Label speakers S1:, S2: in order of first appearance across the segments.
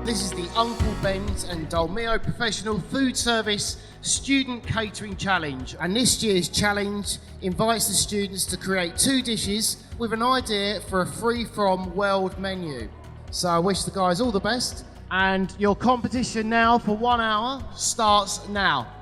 S1: This is the Uncle Ben's and DOLMIO Professional Food Service Student Catering Challenge. And this year's challenge invites the students to create 2 dishes with an idea for a free-from world menu. So I wish the guys all the best. And your competition now for 1 hour starts now.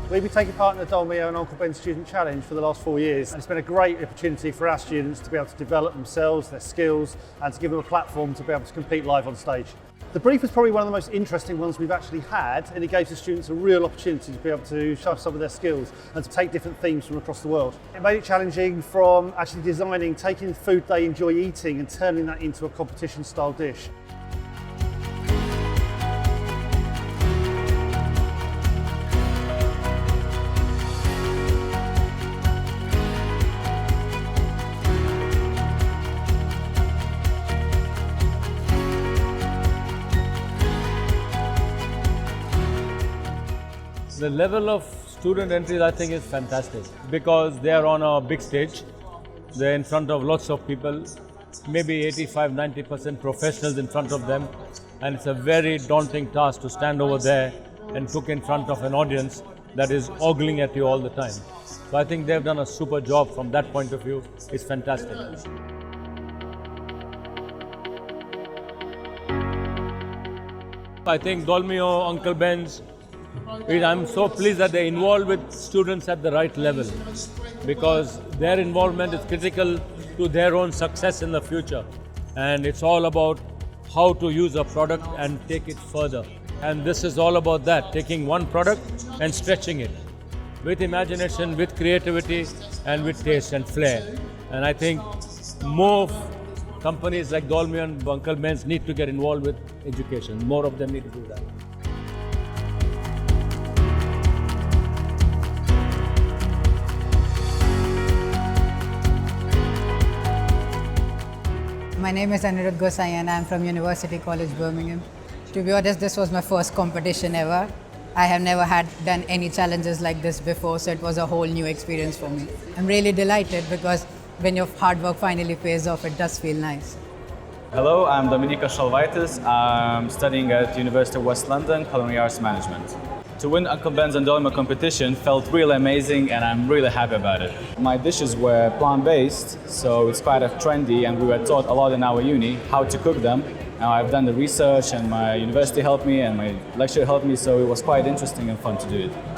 S2: We've been taking part in the DOLMIO and Uncle Ben's Student Challenge for the last 4 years, and it's been a great opportunity for our students to be able to develop themselves, their skills, and to give them a platform to be able to compete live on stage. The brief was probably one of the most interesting ones we've actually had, and it gave the students a real opportunity to be able to show some of their skills and to take different themes from across the world. It made it challenging from actually designing, taking food they enjoy eating and turning that into a competition-style dish.
S3: The level of student entries, I think, is fantastic because they are on a big stage. They're in front of lots of people, maybe 85–90% professionals in front of them, and it's a very daunting task to stand over there and cook in front of an audience that is ogling at you all the time. So I think they've done a super job from that point of view. It's fantastic. I think DOLMIO, Uncle Ben's, I'm so pleased that they're involved with students at the right level because their involvement is critical to their own success in the future. And it's all about how to use a product and take it further. And this is all about that, taking one product and stretching it with imagination, with creativity, and with taste and flair. And I think more companies like DOLMIO and Uncle Ben's need to get involved with education. More of them need to do that.
S4: My name is Anirudh Gosai and I'm from University College Birmingham. To be honest, this was my first competition ever. I have never done any challenges like this before, so it was a whole new experience for me. I'm really delighted because when your hard work finally pays off, it does feel nice.
S5: Hello, I'm Dominika Shalvaitis. I'm studying at University of West London, Culinary Arts Management. To win Uncle Ben's and DOLMIO competition felt really amazing and I'm really happy about it. My dishes were plant-based, so it's quite trendy and we were taught a lot in our uni how to cook them. Now I've done the research and my university helped me and my lecturer helped me, so it was quite interesting and fun to do it.